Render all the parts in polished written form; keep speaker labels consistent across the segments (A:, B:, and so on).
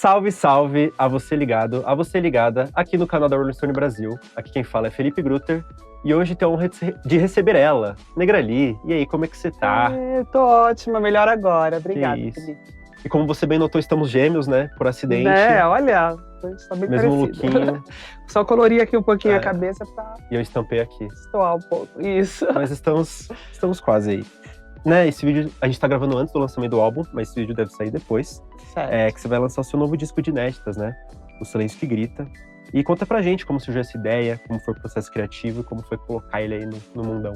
A: Salve, salve a você ligado, a você ligada, aqui no canal da Rolling Stone Brasil. Aqui quem fala é Felipe Grutter. E hoje tenho a honra de receber ela, Negrali. E aí, como é que você tá?
B: Tô ótima, melhor agora. Obrigada,
A: Que isso.
B: Felipe.
A: E como você bem notou, estamos gêmeos, né? Por acidente.
B: Olha, a gente tá bem
A: Mesmo
B: parecido.
A: lookinho.
B: Só colori aqui um pouquinho a cabeça pra
A: E eu estampei aqui.
B: estoar um pouco. Isso.
A: Mas estamos quase aí. Né, esse vídeo a gente tá gravando antes do lançamento do álbum, mas esse vídeo deve sair depois.
B: Certo.
A: Que você vai lançar o seu novo disco de inéditas, né? O Silêncio que Grita. E conta pra gente como surgiu essa ideia, como foi o processo criativo e como foi colocar ele aí no mundão.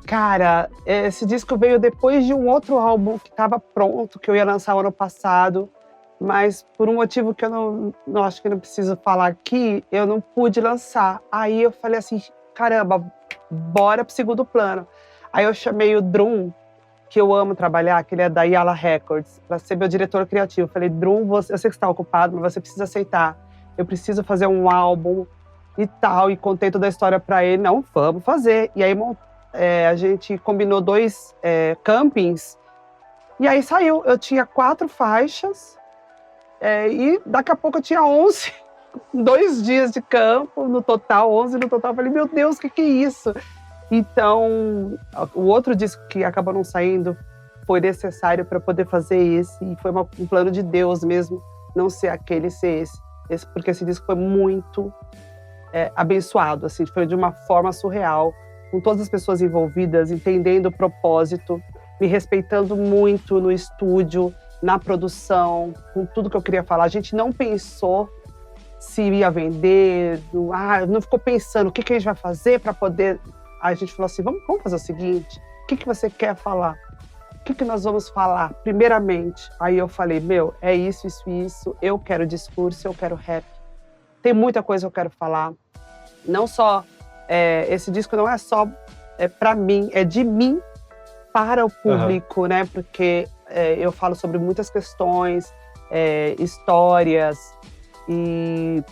B: Cara, esse disco veio depois de um outro álbum que estava pronto, que eu ia lançar o ano passado, mas por um motivo que eu não acho que não preciso falar aqui, eu não pude lançar. Aí eu falei assim, caramba, bora pro segundo plano. Aí eu chamei o Drum, que eu amo trabalhar, que ele é da Yala Records, para ser meu diretor criativo. Eu falei, Drum, eu sei que você está ocupado, mas você precisa aceitar. Eu preciso fazer um álbum e tal, e contei toda a história para ele. Não, vamos fazer. E aí a gente combinou 2 campings, e aí saiu. Eu tinha 4 faixas, e daqui a pouco eu tinha 11, 2 dias de campo, no total, 11 no total. Eu falei, meu Deus, o que é isso? Então, o outro disco que acabou não saindo foi necessário para poder fazer esse, e foi um plano de Deus mesmo, não ser aquele, ser esse, porque esse disco foi muito abençoado, assim, foi de uma forma surreal, com todas as pessoas envolvidas, entendendo o propósito, me respeitando muito no estúdio, na produção, com tudo que eu queria falar. A gente não pensou se ia vender, não ficou pensando o que a gente vai fazer para poder... Aí a gente falou assim, vamos fazer o seguinte, o que você quer falar? O que nós vamos falar, primeiramente? Aí eu falei, é isso, eu quero discurso, eu quero rap. Tem muita coisa que eu quero falar. Não só, esse disco não é só para mim, é de mim para o público, né? Porque eu falo sobre muitas questões, histórias e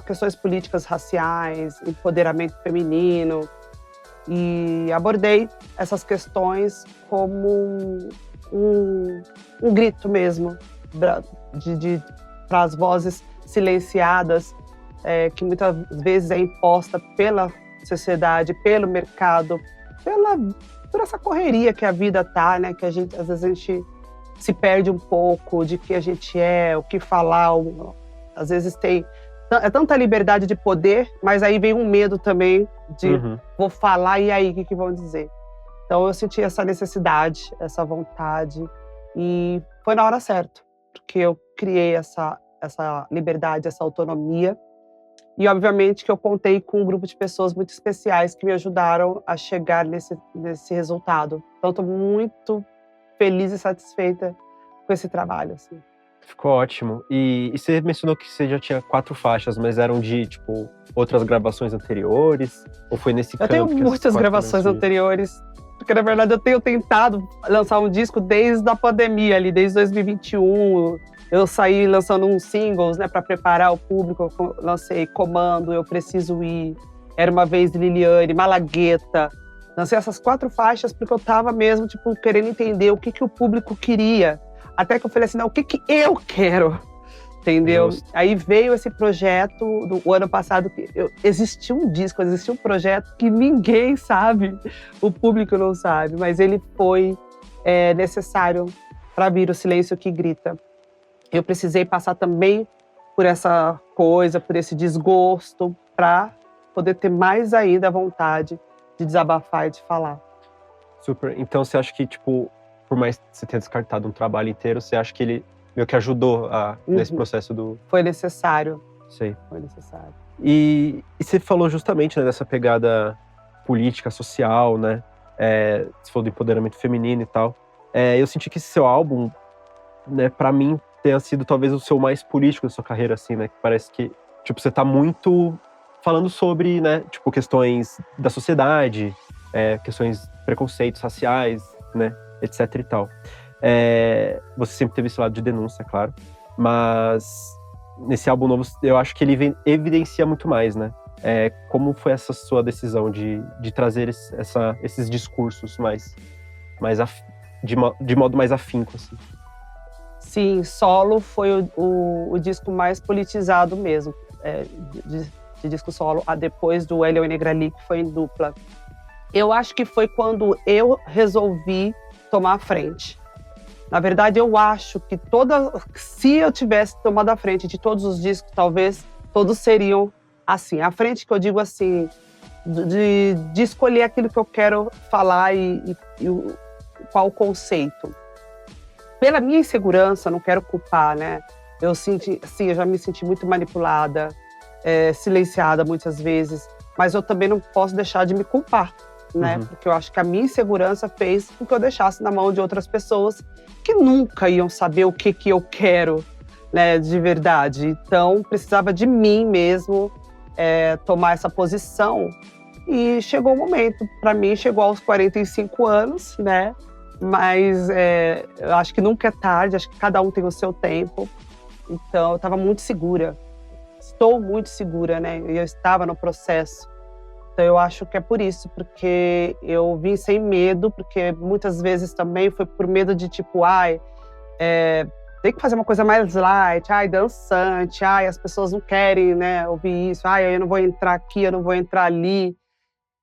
B: questões políticas raciais, empoderamento feminino. E abordei essas questões como um grito mesmo para as vozes silenciadas, que muitas vezes é imposta pela sociedade, pelo mercado, por essa correria que a vida tá, né? Que às vezes a gente se perde um pouco de que a gente o que falar. Às vezes tem tanta liberdade de poder, mas aí vem um medo também de vou falar e aí, o que vão dizer? Então eu senti essa necessidade, essa vontade, e foi na hora certa, porque eu criei essa liberdade, essa autonomia, e obviamente que eu contei com um grupo de pessoas muito especiais que me ajudaram a chegar nesse resultado. Então estou muito feliz e satisfeita com esse trabalho, assim.
A: Ficou ótimo. E você mencionou que você já tinha 4 faixas, mas eram de, tipo, outras gravações anteriores? Ou foi nesse campo?
B: Eu tenho muitas gravações anteriores, porque na verdade eu tenho tentado lançar um disco desde a pandemia ali, desde 2021. Eu saí lançando uns singles, né, para preparar o público. Eu lancei Comando, Eu Preciso Ir, Era Uma Vez de Liliane, Malagueta. Lancei essas 4 faixas porque eu tava mesmo, tipo, querendo entender o que o público queria. Até que eu falei assim, não, o que eu quero? Entendeu? Justo. Aí veio esse projeto do ano passado, existia um disco, existia um projeto que ninguém sabe, o público não sabe, mas ele foi necessário para vir o Silêncio que Grita. Eu precisei passar também por essa coisa, por esse desgosto, para poder ter mais ainda a vontade de desabafar e de falar.
A: Super. Então você acha que, tipo, por mais que você tenha descartado um trabalho inteiro, você acha que ele meio que ajudou nesse processo do...
B: Foi necessário.
A: Sei.
B: Foi necessário.
A: E você falou justamente, né, dessa pegada política, social, né? Você falou do empoderamento feminino e tal. Eu senti que esse seu álbum, né, pra mim, tenha sido talvez o seu mais político da sua carreira, assim, né? Que parece que, tipo, você tá muito falando sobre, né, tipo, questões da sociedade, questões de preconceitos raciais, né? Etc e tal. Você sempre teve esse lado de denúncia, claro, mas nesse álbum novo eu acho que ele evidencia muito mais, né? Como foi essa sua decisão de trazer esses discursos de modo mais afinco, assim?
B: Sim, solo foi o disco mais politizado mesmo, de disco solo, depois do Hélio e Negrali, que foi em dupla. Eu acho que foi quando eu resolvi tomar a frente. Na verdade, eu acho que se eu tivesse tomado a frente de todos os discos, talvez todos seriam assim. A frente que eu digo assim, de escolher aquilo que eu quero falar e qual o conceito. Pela minha insegurança, não quero culpar, né? Eu já me senti muito manipulada, silenciada muitas vezes, mas eu também não posso deixar de me culpar, né? Porque eu acho que a minha insegurança fez com que eu deixasse na mão de outras pessoas que nunca iam saber o que eu quero, né, de verdade. Então, precisava de mim mesmo tomar essa posição. E chegou o momento, para mim, chegou aos 45 anos, né? Mas eu acho que nunca é tarde, acho que cada um tem o seu tempo. Então, eu estava muito segura. Estou muito segura, né? E eu estava no processo. Então, eu acho que é por isso, porque eu vim sem medo, porque muitas vezes também foi por medo de tipo, tem que fazer uma coisa mais light, dançante, as pessoas não querem, né, ouvir isso, eu não vou entrar aqui, eu não vou entrar ali.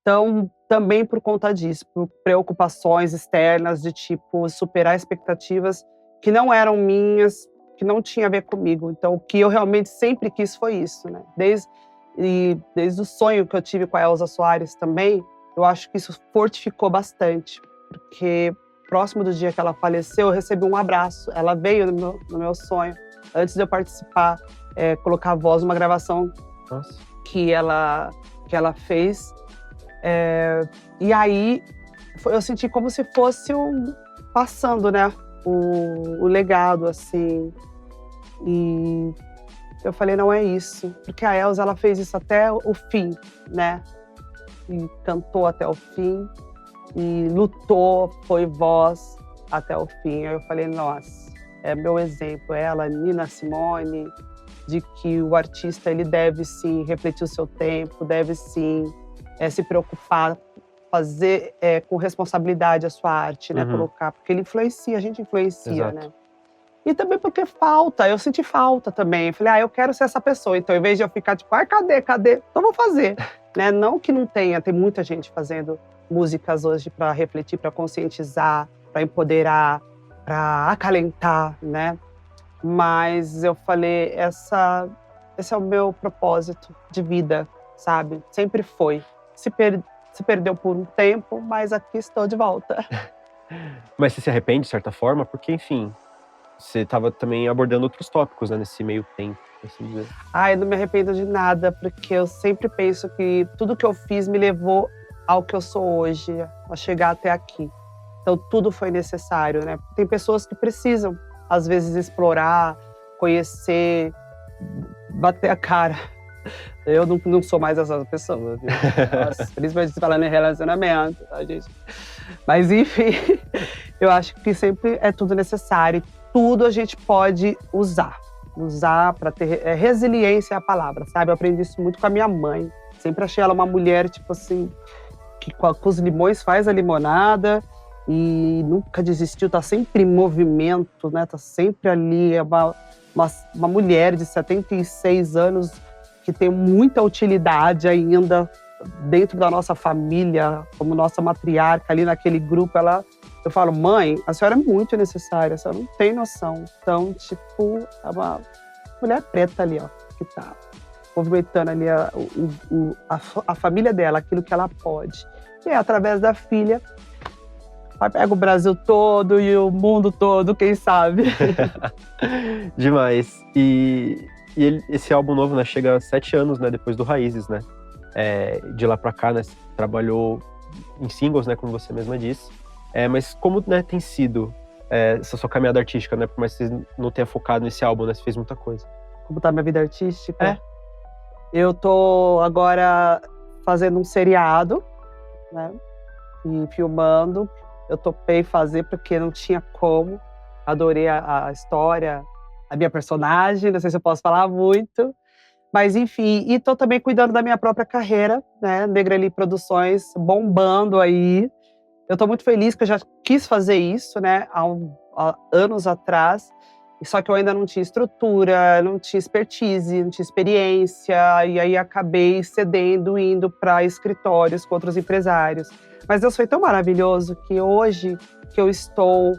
B: Então, também por conta disso, por preocupações externas de tipo superar expectativas que não eram minhas, que não tinha a ver comigo. Então, o que eu realmente sempre quis foi isso, né? Desde o sonho que eu tive com a Elza Soares também, eu acho que isso fortificou bastante, porque próximo do dia que ela faleceu, eu recebi um abraço. Ela veio no meu sonho, antes de eu participar, colocar a voz numa gravação que ela fez. E aí, eu senti como se fosse passando, né, o legado, assim. E eu falei, não é isso. Porque a Elza, ela fez isso até o fim, né? E cantou até o fim. E lutou, foi voz até o fim. Aí eu falei, nossa, é meu exemplo. Ela, Nina Simone, de que o artista, ele deve sim refletir o seu tempo, deve sim se preocupar, fazer com responsabilidade a sua arte, né? Colocar, porque ele influencia, a gente influencia,
A: Exato.
B: né? E também porque eu senti falta também. Eu falei, eu quero ser essa pessoa. Então, ao invés de eu ficar tipo, cadê? Então, vou fazer. Né? Não que não tenha, tem muita gente fazendo músicas hoje para refletir, para conscientizar, para empoderar, para acalentar, né? Mas eu falei, esse é o meu propósito de vida, sabe? Sempre foi. Se perdeu por um tempo, mas aqui estou de volta.
A: Mas você se arrepende, de certa forma? Porque, enfim, você estava também abordando outros tópicos, né, nesse meio tempo, assim dizer.
B: Eu não me arrependo de nada, porque eu sempre penso que tudo que eu fiz me levou ao que eu sou hoje, a chegar até aqui. Então, tudo foi necessário, né? Tem pessoas que precisam, às vezes, explorar, conhecer, bater a cara. Eu não sou mais essa pessoa, viu? Nossa, principalmente falando em relacionamento, tá, gente? Mas, enfim, eu acho que sempre é tudo necessário. Tudo a gente pode usar para ter resiliência é a palavra, sabe? Eu aprendi isso muito com a minha mãe. Sempre achei ela uma mulher, tipo assim, que com os limões faz a limonada e nunca desistiu, tá sempre em movimento, né? Tá sempre ali. É uma mulher de 76 anos que tem muita utilidade ainda dentro da nossa família, como nossa matriarca ali naquele grupo. Eu falo, mãe, a senhora é muito necessária, a senhora não tem noção. Então, tipo, é uma mulher preta ali, ó, que tá movimentando ali a família dela, aquilo que ela pode. E através da filha, pega o Brasil todo e o mundo todo, quem sabe?
A: Demais. E esse álbum novo, né, chega a 7 anos, né, depois do Raízes, né? De lá pra cá, né, você trabalhou em singles, né, como você mesma disse. Mas como, né, tem sido essa sua caminhada artística, né? Por mais que você não tenha focado nesse álbum, né? Você fez muita coisa.
B: Como tá minha vida artística? Eu tô agora fazendo um seriado, né? E filmando. Eu topei fazer porque não tinha como. Adorei a história, a minha personagem. Não sei se eu posso falar muito. Mas, enfim. E tô também cuidando da minha própria carreira, né? Negrali Produções, bombando aí. Eu tô muito feliz que eu já quis fazer isso, né? Há anos atrás. Só que eu ainda não tinha estrutura, não tinha expertise, não tinha experiência, e aí acabei cedendo, indo para escritórios com outros empresários. Mas Deus foi tão maravilhoso que hoje que eu estou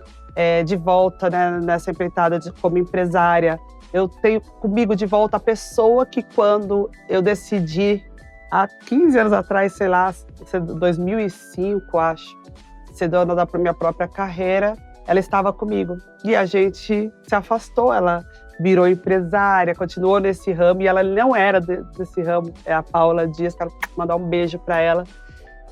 B: de volta, né, nessa empreitada como empresária, eu tenho comigo de volta a pessoa que quando eu decidi, há 15 anos atrás, sei lá, 2005, acho, ser dona da minha própria carreira, ela estava comigo. E a gente se afastou, ela virou empresária, continuou nesse ramo, e ela não era desse ramo, é a Paula Dias, quero mandar um beijo para ela.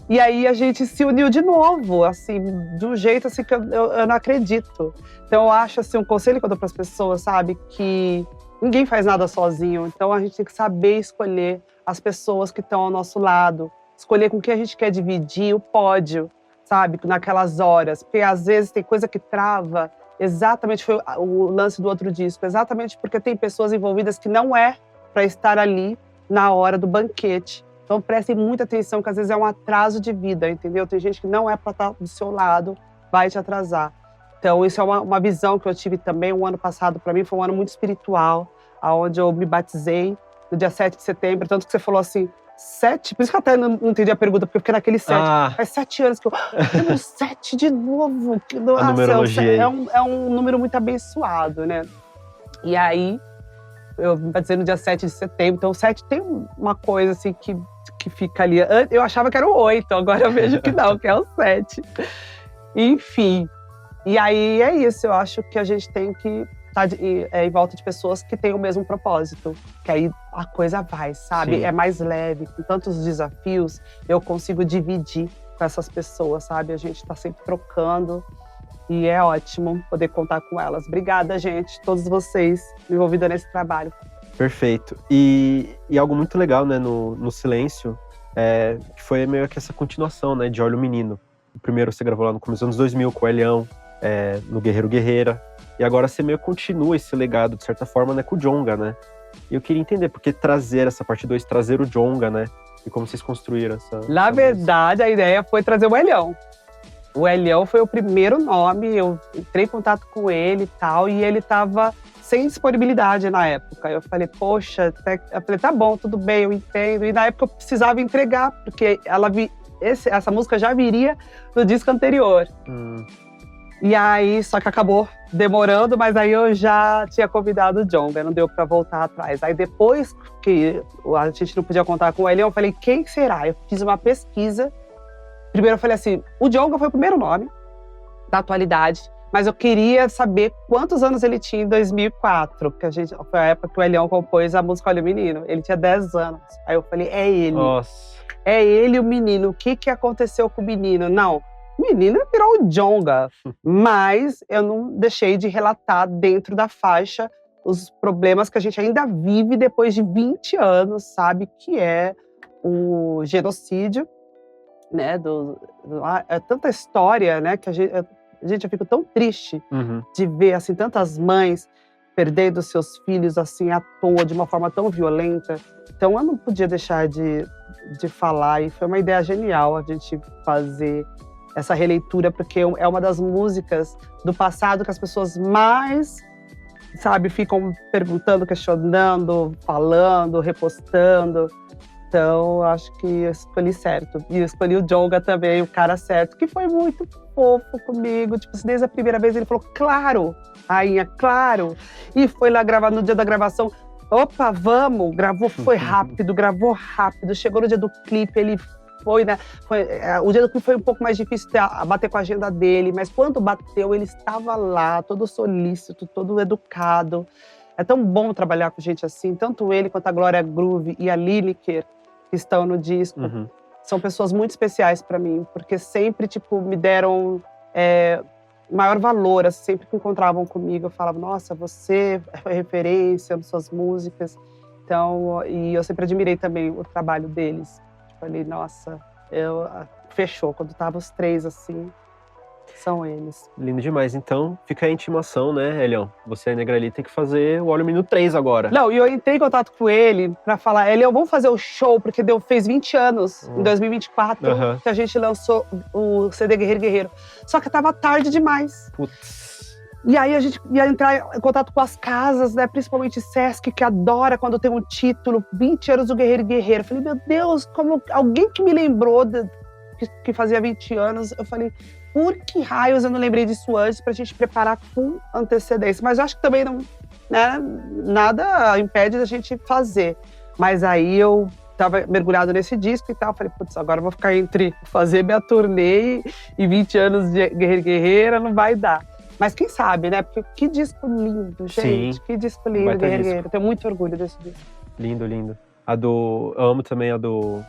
B: E aí a gente se uniu de novo, assim, de um jeito assim, que eu não acredito. Então eu acho assim, um conselho que eu dou para as pessoas, sabe, que ninguém faz nada sozinho, então a gente tem que saber escolher as pessoas que estão ao nosso lado, escolher com quem a gente quer dividir o pódio, sabe, naquelas horas, porque às vezes tem coisa que trava, exatamente foi o lance do outro disco, exatamente porque tem pessoas envolvidas que não é para estar ali na hora do banquete. Então prestem muita atenção, que às vezes é um atraso de vida, entendeu? Tem gente que não é para estar do seu lado, vai te atrasar. Então isso é uma visão que eu tive também. O ano passado para mim foi um ano muito espiritual, onde eu me batizei no dia 7 de setembro, tanto que você falou assim, 7, por isso que eu até não entendi a pergunta, porque eu fiquei naquele 7. Faz 7 anos que eu... Temos 7 de novo.
A: A numerologia
B: é um número muito abençoado, né? E aí, eu me batizei no dia 7 de setembro, então o 7 tem uma coisa assim que fica ali. Eu achava que era o 8, agora eu vejo que não, que é o 7. Enfim. E aí é isso, eu acho que a gente tem que estar em volta de pessoas que têm o mesmo propósito, que aí a coisa vai, sabe?
A: Sim.
B: É mais leve, com tantos desafios, eu consigo dividir com essas pessoas, sabe? A gente tá sempre trocando e é ótimo poder contar com elas. Obrigada, gente, todos vocês envolvidos nesse trabalho.
A: Perfeito. E algo muito legal, né, no Silêncio, que foi meio que essa continuação, né, de Olha o Menino. O primeiro você gravou lá no começo dos anos 2000 com o Elião, no Guerreiro Guerreira. E agora você meio que continua esse legado, de certa forma, né, com o Djonga, né? E eu queria entender por que trazer essa parte 2, trazer o Djonga, né? E como vocês construíram essa...
B: Na verdade, a ideia foi trazer o Elião. O Elião foi o primeiro nome, eu entrei em contato com ele e tal, e ele tava sem disponibilidade na época. Eu falei, poxa, eu falei, tá bom, tudo bem, eu entendo. E na época eu precisava entregar, porque essa música já viria no disco anterior. E aí, só que acabou demorando, mas aí eu já tinha convidado o Djonga, não deu pra voltar atrás. Aí depois que a gente não podia contar com o Elião, eu falei, quem será? Eu fiz uma pesquisa. Primeiro eu falei assim, o Djonga foi o primeiro nome da atualidade, mas eu queria saber quantos anos ele tinha em 2004, que foi a época que o Elião compôs a música Olha o Menino. Ele tinha 10 anos. Aí eu falei, é ele.
A: Nossa.
B: É ele o menino. O que aconteceu com o menino? Não, o menino virou o Djonga, mas eu não deixei de relatar dentro da faixa os problemas que a gente ainda vive depois de 20 anos, sabe? Que é o genocídio, né? É tanta história, né? Que a gente já fica tão triste de ver assim, tantas mães perdendo seus filhos assim à toa, de uma forma tão violenta. Então eu não podia deixar de falar, e foi uma ideia genial a gente fazer essa releitura, porque é uma das músicas do passado que as pessoas mais, sabe, ficam perguntando, questionando, falando, repostando. Então, acho que eu escolhi certo. E eu escolhi o Djonga também, o cara certo, que foi muito fofo comigo. Tipo, desde a primeira vez ele falou, claro, rainha, claro. E foi lá gravar no dia da gravação. Opa, vamos! Gravou, foi rápido, gravou rápido. Chegou no dia do clipe, ele foi, né? O dia do clipe foi um pouco mais difícil bater com a agenda dele, mas quando bateu, ele estava lá, todo solícito, todo educado. É tão bom trabalhar com gente assim, tanto ele quanto a Glória Groove e a Lineker, que estão no disco. São pessoas muito especiais para mim, porque sempre, tipo, me deram maior valor, assim, sempre que encontravam comigo, eu falava, nossa, você é referência nas suas músicas. Então, e eu sempre admirei também o trabalho deles. Falei, nossa, fechou. Quando tava os três, assim, são eles.
A: Lindo demais. Então, fica a intimação, né, Elião? Você e a Negrali tem que fazer o Olha o Menino 3 agora.
B: Não, e eu entrei em contato com ele pra falar, Elião, vamos fazer o show, porque fez 20 anos, em 2024, que a gente lançou o CD Guerreiro Guerreiro. Só que tava tarde demais.
A: Putz.
B: E aí a gente ia entrar em contato com as casas, né? Principalmente Sesc, que adora quando tem um título, 20 anos do Guerreiro e Guerreira. Eu falei, meu Deus, como alguém que me lembrou que fazia 20 anos. Eu falei, por que raios eu não lembrei disso antes pra gente preparar com antecedência? Mas eu acho que também não, né, nada impede da gente fazer. Mas aí eu tava mergulhado nesse disco e tal. Falei, putz, agora eu vou ficar entre fazer minha turnê e 20 anos de Guerreiro e Guerreira, não vai dar. Mas quem sabe, né? Porque que disco lindo, gente.
A: Sim.
B: Que disco lindo,
A: Baita
B: Guerreiro e
A: disco.
B: Guerreira. Eu tenho muito orgulho desse disco.
A: Lindo, lindo. Eu amo também a do...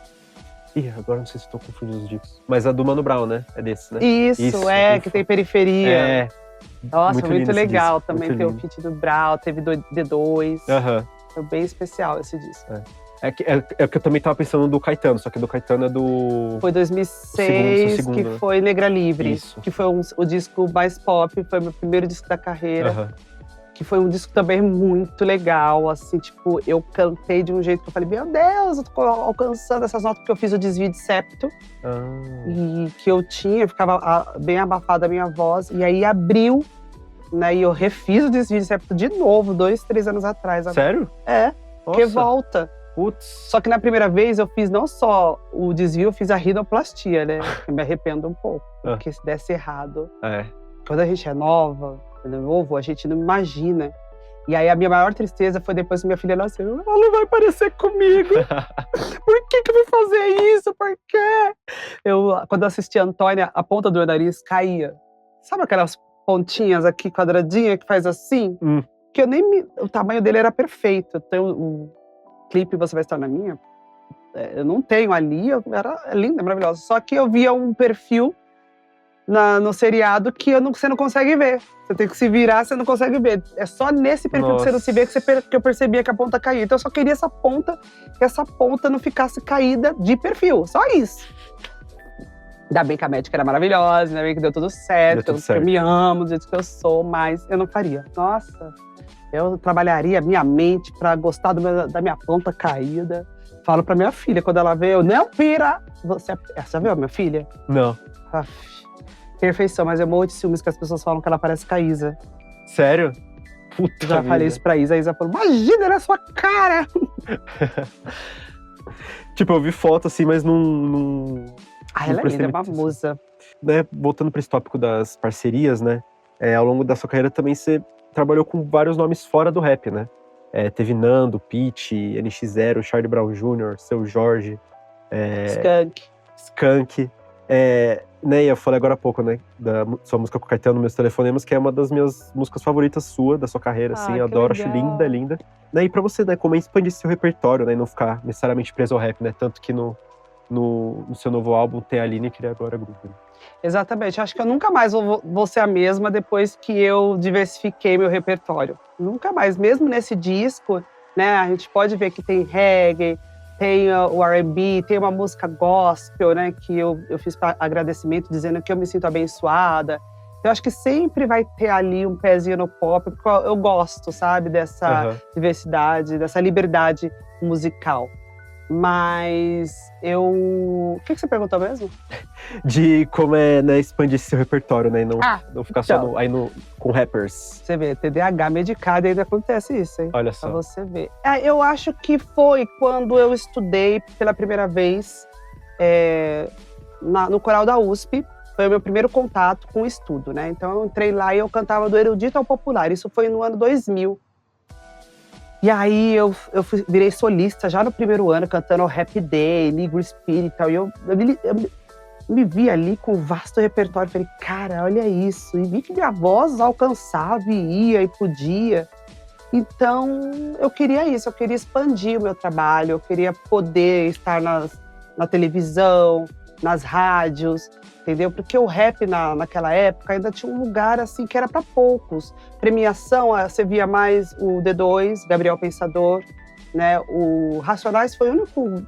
A: Ih, agora não sei se estou confundindo os discos. Mas a do Mano Brown, né? É desse, né?
B: Isso, que tem periferia.
A: É.
B: Nossa, muito legal
A: disco,
B: também.
A: muito
B: Tem o
A: lindo.
B: feat do Brown, teve do D2.
A: Aham.
B: Foi bem especial esse disco.
A: É que eu também tava pensando do Caetano, só que do Caetano é do...
B: Foi 2006,
A: o segundo,
B: que
A: né?
B: foi Negra Livre.
A: Isso.
B: Que foi o disco mais pop, foi meu primeiro disco da carreira.
A: Aham.
B: Que foi um disco também muito legal, assim, tipo, eu cantei de um jeito que eu falei, meu Deus, eu tô alcançando essas notas, porque eu fiz o desvio de septo, e que eu tinha, ficava bem abafada a minha voz, e aí abriu, né, e eu refiz o desvio de septo de novo, 2, 3 anos atrás.
A: Sério?
B: É, porque
A: Nossa.
B: volta.
A: Putz.
B: Só que na primeira vez eu fiz não só o desvio, eu fiz a rinoplastia, né, eu me arrependo um pouco, porque se desse errado,
A: É.
B: quando a gente é nova, novo, a gente não imagina. E aí a minha maior tristeza foi depois que minha filha nasceu. Ela não vai parecer comigo. Por que eu vou fazer isso? Por quê? Quando eu assisti a Antônia, a ponta do meu nariz caía. Sabe aquelas pontinhas aqui, quadradinha, que faz assim? Que o tamanho dele era perfeito. Então, o clipe Você Vai Estar na Minha, eu não tenho ali, era linda, maravilhosa. Só que eu via um perfil no seriado que você não consegue ver. Você tem que se virar, você não consegue ver. É só nesse perfil que você não se vê que eu percebia que a ponta caía. Então eu só queria que essa ponta não ficasse caída de perfil. Só isso. Ainda bem que a médica era maravilhosa, ainda bem que deu tudo certo. Eu me amo do jeito que eu sou, mas eu não faria. Nossa, eu trabalharia a minha mente pra gostar da minha ponta caída. Falo pra minha filha, quando ela vê, eu não pira. Você já viu a minha filha?
A: Não.
B: Perfeição, mas eu morro de ciúmes que as pessoas falam que ela parece com a Isa.
A: Sério? Puta
B: Já falei isso pra Isa, a Isa falou, imagina, era a sua cara!
A: Tipo, eu vi foto assim, mas não
B: Ela é linda, é uma musa.
A: Né, voltando pra esse tópico das parcerias, né? Ao longo da sua carreira também você trabalhou com vários nomes fora do rap, né? Teve Nando, Pitty, NX0, Charlie Brown Jr., Seu Jorge. Skank. Né, eu falei agora há pouco, né, da sua música com o Caetano, Meus Telefonemas, que é uma das minhas músicas favoritas sua, da sua carreira, assim, eu adoro, acho linda, linda. Né, e pra você, né, como expandir seu repertório, né, e não ficar necessariamente preso ao rap, né, tanto que no seu novo álbum tem a Aline, que ele agora é grupo.
B: Exatamente, acho que eu nunca mais vou ser a mesma depois que eu diversifiquei meu repertório. Nunca mais, mesmo nesse disco, né, a gente pode ver que tem reggae, tem o R&B, tem uma música gospel, né, que eu fiz para agradecimento, dizendo que eu me sinto abençoada. Eu acho que sempre vai ter ali um pezinho no pop, porque eu gosto, sabe, dessa diversidade, dessa liberdade musical. Mas o que você perguntou mesmo?
A: De como né, expandir seu repertório, né, e não ficar
B: então,
A: só com rappers.
B: Você vê, TDAH medicado, ainda acontece isso, hein?
A: Olha só.
B: Pra você ver. Eu acho que foi quando eu estudei pela primeira vez no coral da USP. Foi o meu primeiro contato com o estudo, né? Então eu entrei lá e eu cantava do erudito ao popular. Isso foi no ano 2000. E aí eu virei solista já no primeiro ano, cantando o Happy Day, Negro Spirit e tal. E eu me vi ali com um vasto repertório. Falei, cara, olha isso. E vi que minha voz alcançava e ia e podia. Então, eu queria isso. Eu queria expandir o meu trabalho. Eu queria poder estar na televisão, nas rádios, entendeu? Porque o rap naquela época ainda tinha um lugar assim que era para poucos. Premiação, você via mais o D2, Gabriel Pensador, né? O Racionais foi o único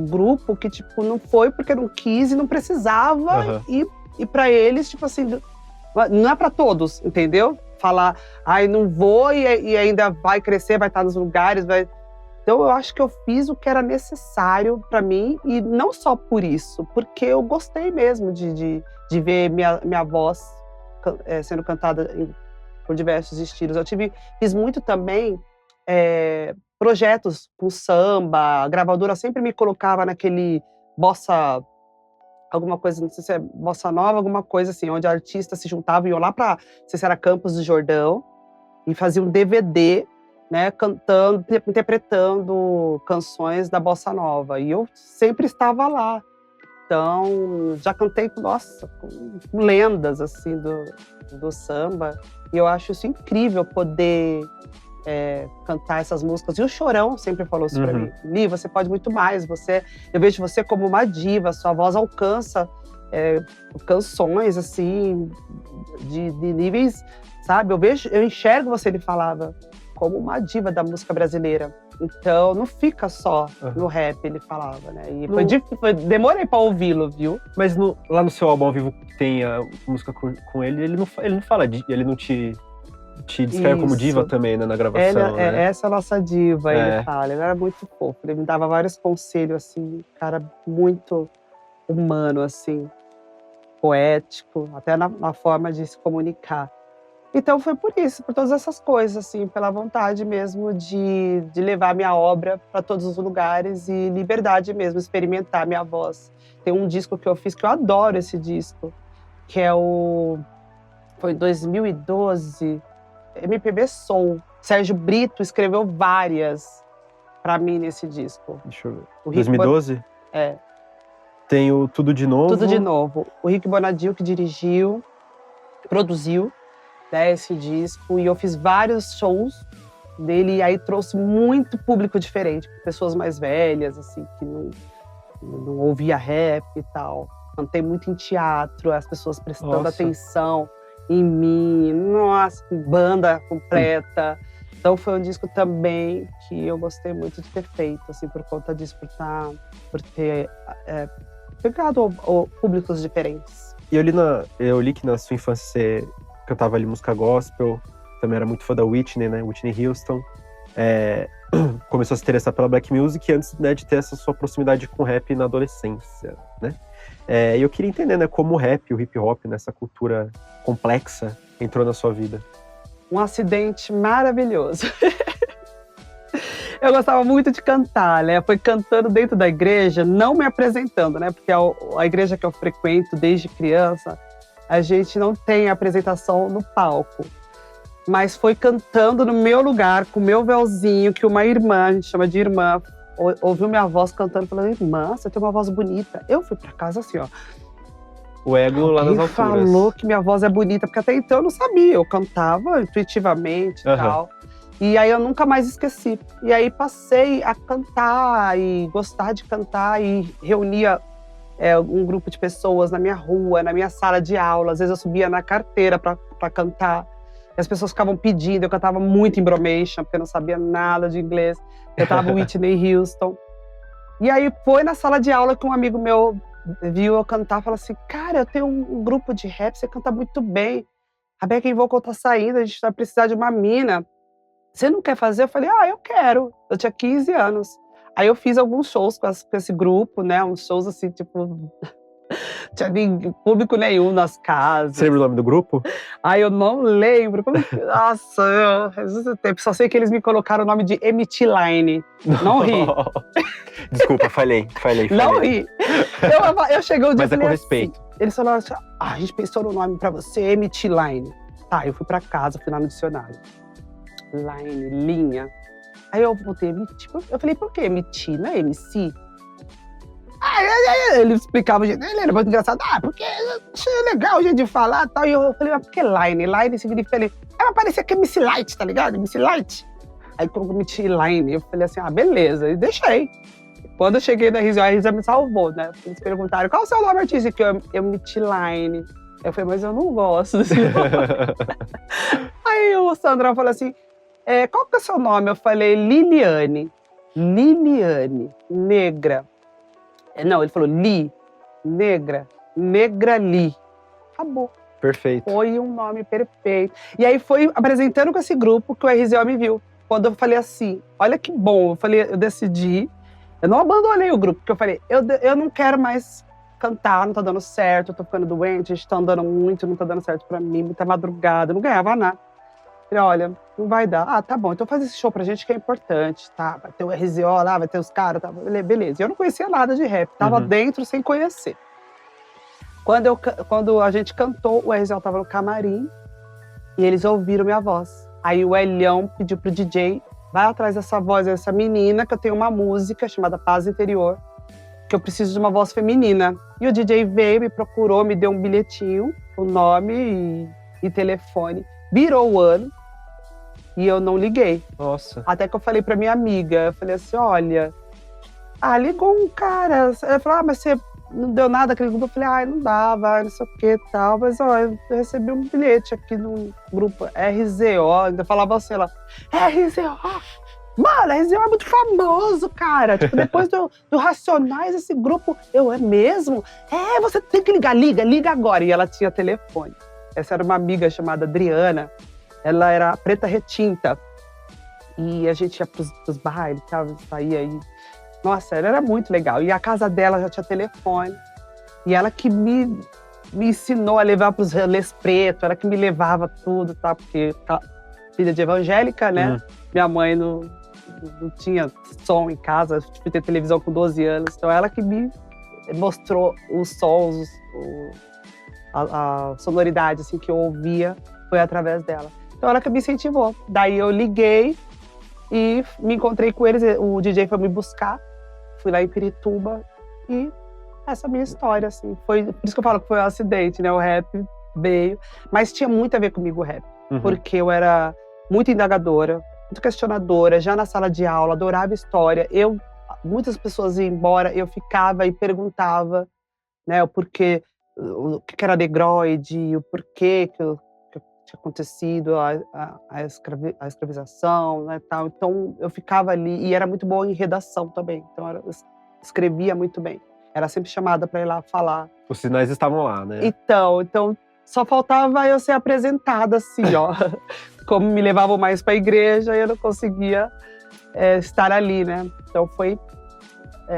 B: grupo que tipo não foi porque não quis e não precisava e para eles tipo assim não é para todos, entendeu? Falar, não vou e ainda vai crescer, vai estar nos lugares, vai. Então eu acho que eu fiz o que era necessário para mim e não só por isso, porque eu gostei mesmo de ver minha voz sendo cantada por diversos estilos. Fiz muito também projetos com samba, a gravadora sempre me colocava naquele bossa, alguma coisa, não sei se é bossa nova, alguma coisa assim, onde artistas se juntavam e iam lá para, não sei se era Campos do Jordão, e faziam um DVD, né, cantando, interpretando canções da bossa nova. E eu sempre estava lá. Então, já cantei, nossa, com lendas assim do samba. E eu acho isso incrível poder cantar essas músicas. E o Chorão sempre falou isso pra mim. Li, você pode muito mais. Eu vejo você como uma diva. Sua voz alcança canções assim de níveis, sabe? Eu enxergo você, ele falava, como uma diva da música brasileira. Então, não fica só no rap, ele falava, né? E demorei pra ouvi-lo, viu?
A: Mas lá no seu álbum ao vivo que tem a música com ele, ele não fala, ele não te descreve como diva também, né, na gravação. Né?
B: Essa é a nossa diva, ele fala. Ele era muito fofo, ele me dava vários conselhos, assim, cara muito humano, assim, poético, até na forma de se comunicar. Então foi por isso, por todas essas coisas, assim, pela vontade mesmo de levar minha obra para todos os lugares e liberdade mesmo, experimentar minha voz. Tem um disco que eu fiz, que eu adoro esse disco, que foi em 2012, MPB Soul. Sérgio Brito escreveu várias para mim nesse disco.
A: Deixa eu ver. 2012? Tem o Tudo de Novo.
B: Tudo de Novo. O Rick Bonadio que dirigiu, produziu, né, esse disco, e eu fiz vários shows dele, e aí trouxe muito público diferente, pessoas mais velhas, assim, que não ouvia rap e tal. Cantei muito em teatro, as pessoas prestando atenção em mim, nossa, banda completa. Então foi um disco também que eu gostei muito de ter feito, assim, por conta disso, por ter pegado públicos diferentes.
A: E eu li que na sua infância você cantava ali música gospel, também era muito fã da Whitney, né? Whitney Houston. Começou a se interessar pela black music antes, né, de ter essa sua proximidade com o rap na adolescência, né? E eu queria entender, né, como o rap, o hip hop, nessa cultura complexa, entrou na sua vida.
B: Um acidente maravilhoso. Eu gostava muito de cantar, né? Foi cantando dentro da igreja, não me apresentando, né? Porque a igreja que eu frequento desde criança, a gente não tem apresentação no palco. Mas foi cantando no meu lugar, com o meu véuzinho, que uma irmã, a gente chama de irmã, ouviu minha voz cantando, falando, irmã, você tem uma voz bonita. Eu fui pra casa assim, ó.
A: O ego lá nas alturas.
B: Falou que minha voz é bonita, porque até então eu não sabia, eu cantava intuitivamente e tal. E aí eu nunca mais esqueci. E aí passei a cantar e gostar de cantar e reunia um grupo de pessoas na minha rua, na minha sala de aula. Às vezes eu subia na carteira pra cantar. E as pessoas ficavam pedindo, eu cantava muito Embromation, porque eu não sabia nada de inglês. Eu cantava Whitney Houston. E aí foi na sala de aula que um amigo meu viu eu cantar e falou assim, cara, eu tenho um grupo de rap, você canta muito bem. A Backing Vocal tá saindo, a gente vai precisar de uma mina. Você não quer fazer? Eu falei, eu quero. Eu tinha 15 anos. Aí eu fiz alguns shows com esse grupo, né? Uns shows assim, tipo... tinha público nenhum nas casas.
A: Você lembra o nome do grupo?
B: Eu não lembro. Nossa, Jesus, tempo. Só sei que eles me colocaram o nome de MT Line. Não ri.
A: Desculpa, falei.
B: Não ri. Eu cheguei um dia e falei
A: com respeito.
B: Assim, eles falaram assim, a gente pensou no nome pra você, MT Line. Tá, eu fui pra casa, fui lá no dicionário. Line, linha. Aí eu botei MT. Eu falei, por que MT? Não é MC? Ele explicava o jeito, ele era muito engraçado. Porque achei legal o jeito de falar e tal. E eu falei, mas por que Line? Line significa ele. Mas parecia que é MC Light, tá ligado? MC Light. Aí colocou MT Line. Eu falei assim, beleza. E deixei. Quando eu cheguei na RZO, a RZO me salvou, né? Eles perguntaram, qual é o seu nome artístico? Eu MT Line. Eu falei, mas eu não gosto desse nome. Aí o Sandrão falou assim, qual que é o seu nome? Eu falei, Liliane. Liliane, negra. Não, ele falou Li, negra, Negra Li. Acabou.
A: Perfeito.
B: Foi um nome perfeito. E aí foi apresentando com esse grupo que o RZO me viu. Quando eu falei assim, olha que bom, eu decidi, eu não abandonei o grupo, porque eu falei, eu não quero mais cantar, não tá dando certo, eu tô ficando doente, a gente tá andando muito, não tá dando certo pra mim, muita madrugada, eu não ganhava nada. Falei, olha, não vai dar. Ah, tá bom, então faz esse show pra gente que é importante, tá? Vai ter o RZO lá, vai ter os caras, tá? Beleza. Eu não conhecia nada de rap, tava dentro sem conhecer. Quando a gente cantou, o RZO tava no camarim e eles ouviram minha voz. Aí o Elião pediu pro DJ, vai atrás dessa voz dessa menina, que eu tenho uma música chamada Paz Interior, que eu preciso de uma voz feminina. E o DJ veio, me procurou, me deu um bilhetinho, o nome e telefone. Virou o ano e eu não liguei.
A: Nossa.
B: Até que eu falei pra minha amiga, eu falei assim, olha, ligou um cara. Ela falou, mas você não deu nada aquele grupo? Eu falei, não dava, não sei o que e tal. Mas, eu recebi um bilhete aqui no grupo RZO, ainda falava assim, ela, RZO? Mano, RZO é muito famoso, cara. Tipo, depois do Racionais, esse grupo, é mesmo? Você tem que ligar, liga agora. E ela tinha telefone. Essa era uma amiga chamada Adriana. Ela era preta retinta. E a gente ia pros bailes, saía aí. Nossa, ela era muito legal. E a casa dela já tinha telefone. E ela que me ensinou a levar pros relés pretos. Ela que me levava tudo, tá? Porque filha de evangélica, né? Minha mãe não tinha som em casa. Fui ter televisão com 12 anos. Então ela que me mostrou os sons, a sonoridade assim, que eu ouvia foi através dela. Então ela que me incentivou. Daí eu liguei e me encontrei com eles. O DJ foi me buscar. Fui lá em Pirituba e essa é a minha história, assim. Por isso que eu falo que foi um acidente, né? O rap veio. Mas tinha muito a ver comigo o rap. Porque eu era muito indagadora, muito questionadora, já na sala de aula, adorava história. Muitas pessoas iam embora, eu ficava e perguntava, né? O porquê, o que era negroide, o porquê que tinha acontecido a escravização, né, tal. Então eu ficava ali e era muito boa em redação também. Então eu escrevia muito bem. Era sempre chamada para ir lá falar.
A: Os sinais estavam lá, né?
B: Então só faltava eu ser apresentada assim, ó. Como me levavam mais para a igreja, eu não conseguia estar ali, né? Então foi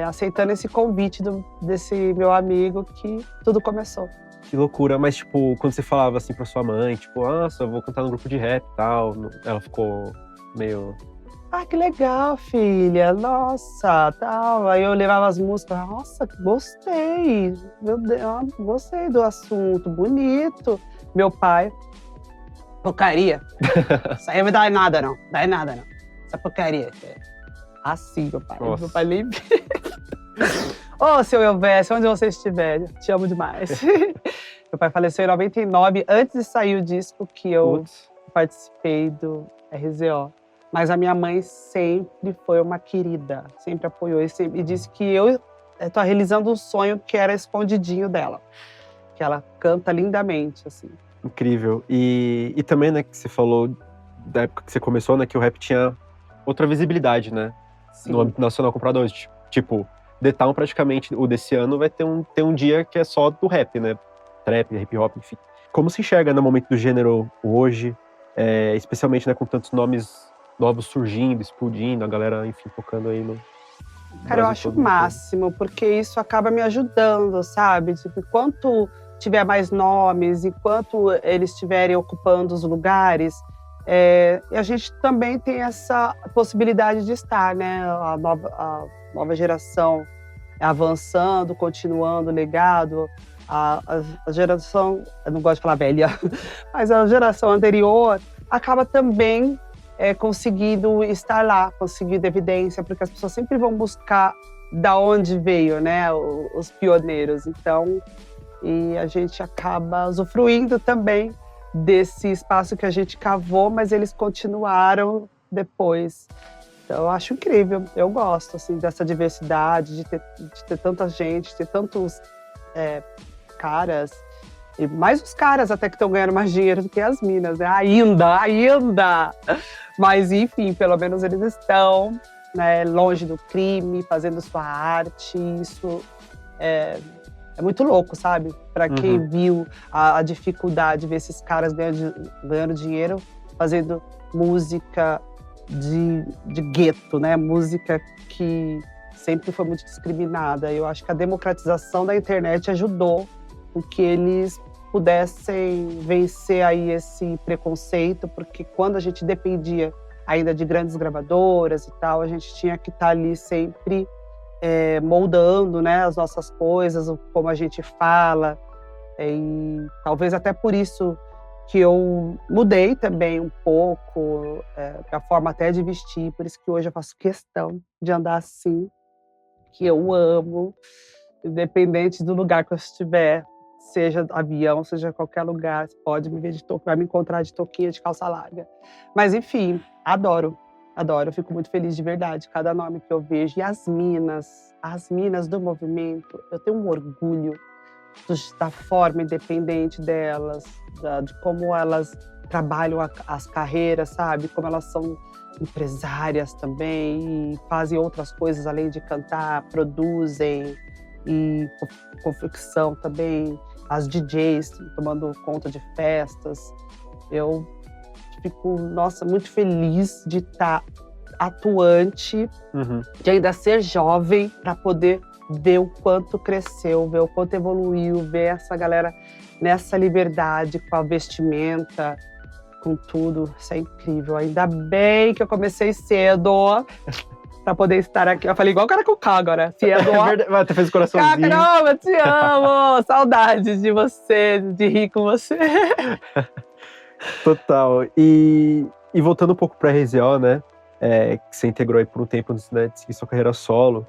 B: aceitando esse convite desse meu amigo que tudo começou.
A: Que loucura, mas tipo, quando você falava assim pra sua mãe, tipo, nossa, eu vou cantar num grupo de rap e tal, ela ficou meio...
B: Que legal, filha, nossa, tal. Aí eu levava as músicas, nossa, gostei, meu Deus, gostei do assunto, bonito. Meu pai, porcaria, isso aí não dá nada não, essa porcaria. Assim, meu pai,
A: nossa.
B: Meu pai nem... Ô, seu Elvésio, onde você estiver, te amo demais. Meu pai faleceu em 99, antes de sair o disco que eu participei do RZO. Mas a minha mãe sempre foi uma querida, sempre apoiou e disse que eu estou realizando um sonho que era escondidinho dela. Que ela canta lindamente, assim.
A: Incrível. E também, né, que você falou da época que você começou, né, que o rap tinha outra visibilidade, né?
B: Sim.
A: No âmbito nacional comprador. Tipo, The Town praticamente, o desse ano, vai ter um dia que é só do rap, né? Trap, hip hop, enfim. Como se enxerga no momento do gênero hoje, especialmente, né, com tantos nomes novos surgindo, explodindo, a galera, enfim, focando aí no...
B: Cara, eu acho o máximo, porque isso acaba me ajudando, sabe? Tipo, enquanto tiver mais nomes, enquanto eles estiverem ocupando os lugares, a gente também tem essa possibilidade de estar, né? A nova geração avançando, continuando o legado. A geração, eu não gosto de falar velha, mas a geração anterior acaba também conseguindo estar lá, conseguindo evidência, porque as pessoas sempre vão buscar da onde veio, né, os pioneiros. Então, e a gente acaba usufruindo também desse espaço que a gente cavou, mas eles continuaram depois. Então, eu acho incrível, eu gosto assim, dessa diversidade, de ter tanta gente, de ter tantos caras, e mais os caras até que estão ganhando mais dinheiro do que as minas, né? Ainda! Mas, enfim, pelo menos eles estão, né, longe do crime, fazendo sua arte. Isso é muito louco, sabe? Para quem viu a dificuldade de ver esses caras ganhando dinheiro, fazendo música de gueto, né? Música que sempre foi muito discriminada. Eu acho que a democratização da internet ajudou com que eles pudessem vencer aí esse preconceito, porque quando a gente dependia ainda de grandes gravadoras e tal, a gente tinha que estar ali sempre moldando, né, as nossas coisas, como a gente fala, e talvez até por isso que eu mudei também um pouco a forma até de vestir, por isso que hoje eu faço questão de andar assim, que eu amo, independente do lugar que eu estiver, seja avião, seja qualquer lugar, você pode me ver de touquinha, vai me encontrar de touquinha, de calça larga. Mas enfim, adoro, adoro, eu fico muito feliz de verdade, cada nome que eu vejo. E as minas do movimento, eu tenho um orgulho da forma independente delas, de como elas trabalham as carreiras, sabe? Como elas são empresárias também e fazem outras coisas além de cantar, produzem e confecção também, as DJs tomando conta de festas. Eu fico, nossa, muito feliz de estar atuante, de ainda ser jovem, para poder ver o quanto cresceu, ver o quanto evoluiu, ver essa galera nessa liberdade, com a vestimenta, com tudo. Isso é incrível. Ainda bem que eu comecei cedo pra poder estar aqui. Eu falei igual o cara com o K agora. Cedo.
A: É verdade, mas tu fez o coraçãozinho.
B: Caramba, te amo! Saudades de você, de rir com você.
A: Total. E voltando um pouco pra RZO, né? Que você integrou aí por um tempo antes, né, de seguir sua carreira solo.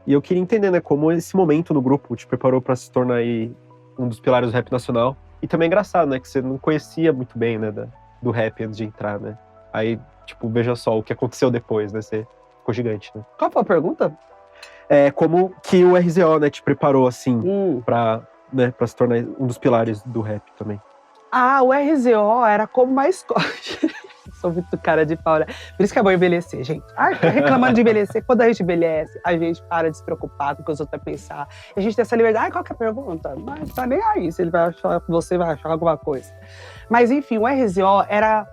A: E eu queria entender, né, como esse momento no grupo te preparou pra se tornar aí um dos pilares do rap nacional. E também é engraçado, né, que você não conhecia muito bem, né, do rap antes de entrar, né? Aí, tipo, veja só o que aconteceu depois, né? Você ficou gigante, né?
B: Qual foi a pergunta?
A: Como que o RZO, né, te preparou, assim, pra se tornar um dos pilares do rap também.
B: O RZO era como uma escola. Sou muito cara de pau, né? Por isso que é bom envelhecer, gente. Fica reclamando de envelhecer. Quando a gente envelhece, a gente para de se preocupar com o que os outros vão pensar. E a gente tem essa liberdade. Qual que é a pergunta? Mas tá nem aí se ele vai achar, você vai achar alguma coisa. Mas enfim, o RZO era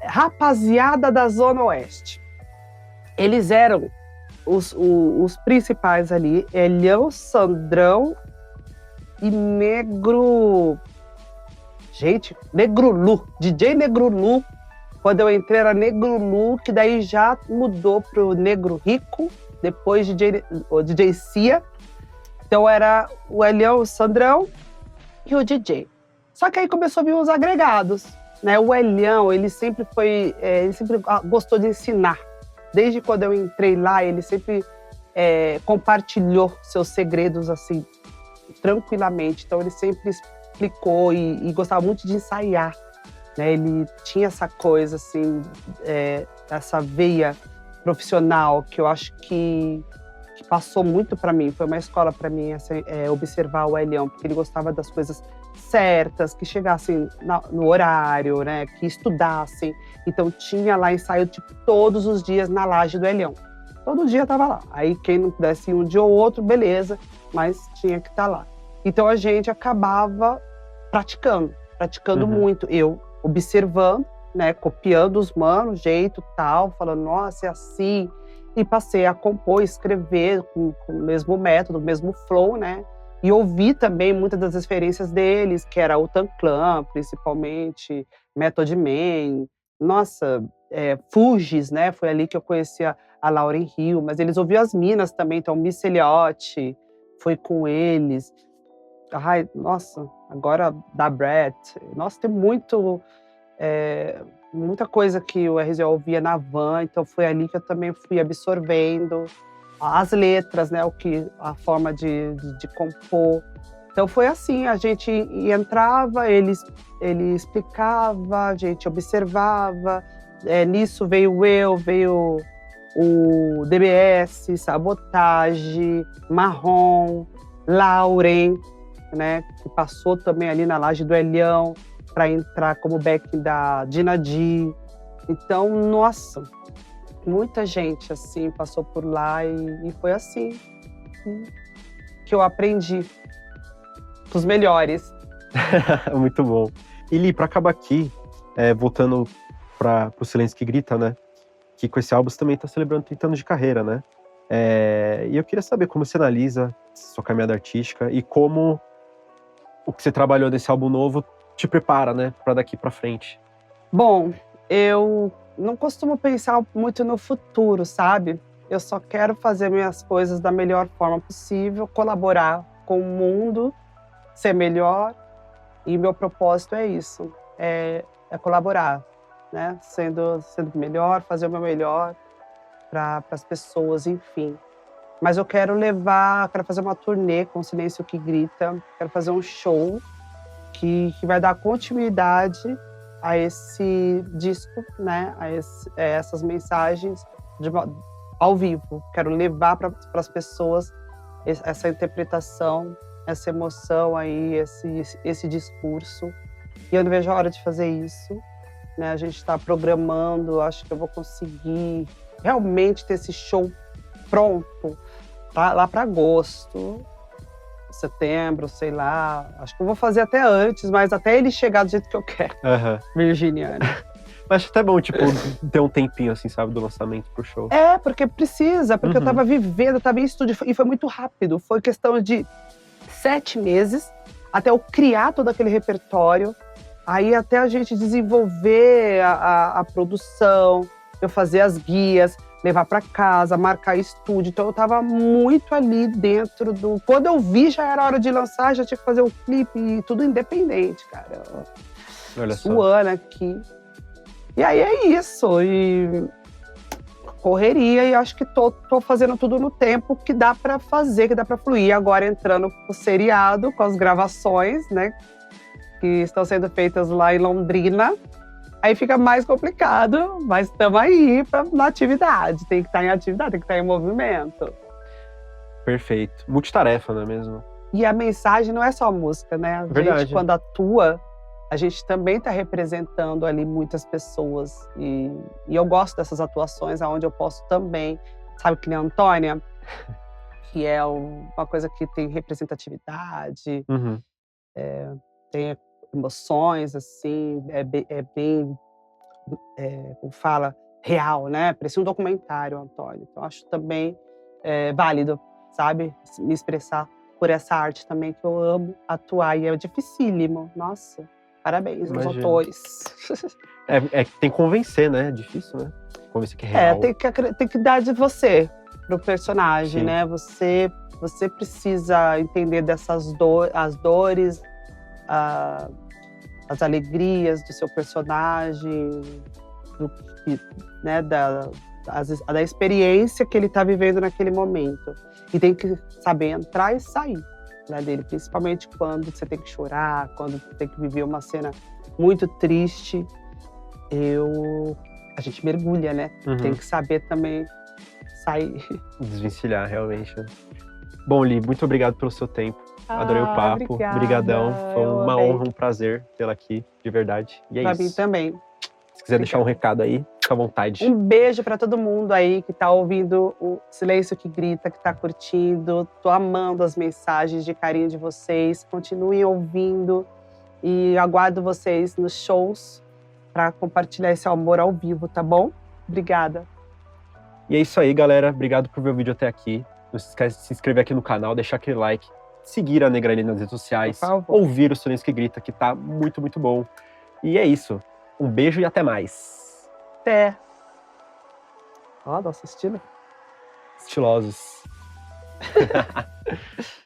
B: rapaziada da Zona Oeste. Eles eram os principais ali. Elião, Sandrão e Negro... Gente, Negrulu. DJ Negrulu. Quando eu entrei era Negrulu, que daí já mudou pro Negro Rico, depois o DJ Cia. Então era o Elião, o Sandrão e o DJ. Só que aí começou a vir os agregados, né? O Elião, ele sempre gostou de ensinar. Desde quando eu entrei lá, ele sempre compartilhou seus segredos assim, tranquilamente. Então ele sempre explicou e gostava muito de ensaiar. Ele tinha essa coisa, assim, essa veia profissional que eu acho que passou muito para mim. Foi uma escola para mim observar o Elião, porque ele gostava das coisas certas, que chegassem no horário, né, que estudassem. Então tinha lá ensaio tipo todos os dias na laje do Elião. Todo dia estava lá. Aí quem não pudesse ir um dia ou outro, beleza, mas tinha que estar lá. Então a gente acabava praticando muito. Eu observando, né, copiando os manos, jeito tal, falando, nossa, é assim. E passei a compor, escrever com o mesmo método, o mesmo flow, né? E ouvi também muitas das referências deles, que era o Tan Clan, principalmente, Method Man, nossa, Fugis, né? Foi ali que eu conheci a Lauryn Hill, mas eles ouviam as minas também, então Missy Elliott foi com eles. Ai, nossa, agora da Brett. Nossa, tem muita coisa que o RZO ouvia na van, então foi ali que eu também fui absorvendo as letras, né, a forma de compor. Então foi assim, a gente entrava, ele explicava, a gente observava, nisso veio o DBS, Sabotagem, Marrom, Lauren, né, que passou também ali na laje do Elião para entrar como backing da Dina D. Então, nossa, muita gente assim passou por lá e foi assim que eu aprendi com os melhores.
A: Muito bom. E Li, para acabar aqui, voltando para o Silêncio que Grita, né, que com esse álbum você também está celebrando 30 anos de carreira, né? E eu queria saber como você analisa sua caminhada artística e como o que você trabalhou nesse álbum novo te prepara, né, pra daqui pra frente?
B: Bom, eu não costumo pensar muito no futuro, sabe? Eu só quero fazer minhas coisas da melhor forma possível, colaborar com o mundo, ser melhor. E meu propósito é isso, é colaborar, né? Sendo melhor, fazer o meu melhor para as pessoas, enfim. Mas eu quero fazer uma turnê com Silêncio que Grita, quero fazer um show que vai dar continuidade a esse disco, né? Essas mensagens ao vivo. Quero levar para as pessoas essa interpretação, essa emoção aí, esse discurso. E eu não vejo a hora de fazer isso, né? A gente está programando, acho que eu vou conseguir realmente ter esse show pronto, tá? Lá para agosto, setembro, sei lá. Acho que eu vou fazer até antes, mas até ele chegar do jeito que eu quero. Virginiana.
A: Mas acho até bom, tipo, ter um tempinho, assim, sabe, do lançamento pro show.
B: Porque precisa, porque eu tava vivendo, eu tava em estúdio, e foi muito rápido. Foi questão de 7 meses até eu criar todo aquele repertório, aí até a gente desenvolver a produção, eu fazer as guias, levar para casa, marcar estúdio. Então eu tava muito ali dentro do... Quando eu vi, já era hora de lançar, já tinha que fazer o clipe, e tudo independente, cara.
A: Olha só.
B: Suando aqui. E aí é isso, e correria, e acho que tô fazendo tudo no tempo que dá pra fazer, que dá pra fluir. Agora entrando pro seriado, com as gravações, né, que estão sendo feitas lá em Londrina. Aí fica mais complicado, mas estamos aí na atividade. Tem que estar em atividade, tem que estar em movimento.
A: Perfeito. Multitarefa, não é mesmo?
B: E a mensagem não é só a música, né? A gente, quando atua, a gente também está representando ali muitas pessoas. E eu gosto dessas atuações, onde eu posso também, sabe, que nem a Antônia, que é uma coisa que tem representatividade, tem emoções, assim, é bem, como fala, real, né? Parecia um documentário, Antônio. Então, acho também válido, sabe? Me expressar por essa arte também, que eu amo atuar. E é dificílimo, nossa. Parabéns aos autores.
A: Tem que convencer, né? É difícil, né? Convencer que é real.
B: Tem que dar de você pro personagem, né? Você precisa entender dessas as dores, as alegrias do seu personagem, né? Da experiência que ele está vivendo naquele momento. E tem que saber entrar e sair, né, dele, principalmente quando você tem que chorar, quando tem que viver uma cena muito triste. A gente mergulha, né? Tem que saber também sair. Desvencilhar,
A: realmente. Bom, Li, muito obrigado pelo seu tempo. Adorei o papo. Obrigadão. Foi uma honra, um prazer tê-la aqui, de verdade. E é isso.
B: Pra mim também.
A: Se quiser deixar um recado aí, fica à vontade.
B: Um beijo pra todo mundo aí que tá ouvindo o Silêncio que Grita, que tá curtindo. Tô amando as mensagens de carinho de vocês. Continuem ouvindo e aguardo vocês nos shows pra compartilhar esse amor ao vivo, tá bom? Obrigada.
A: E é isso aí, galera. Obrigado por ver o vídeo até aqui. Não se esquece de se inscrever aqui no canal, deixar aquele like, seguir a Negrali nas redes sociais, ouvir o Silêncio que Grita, que tá muito, muito bom. E é isso. Um beijo e até mais.
B: Até. Ó, nosso estilo.
A: Estilosos.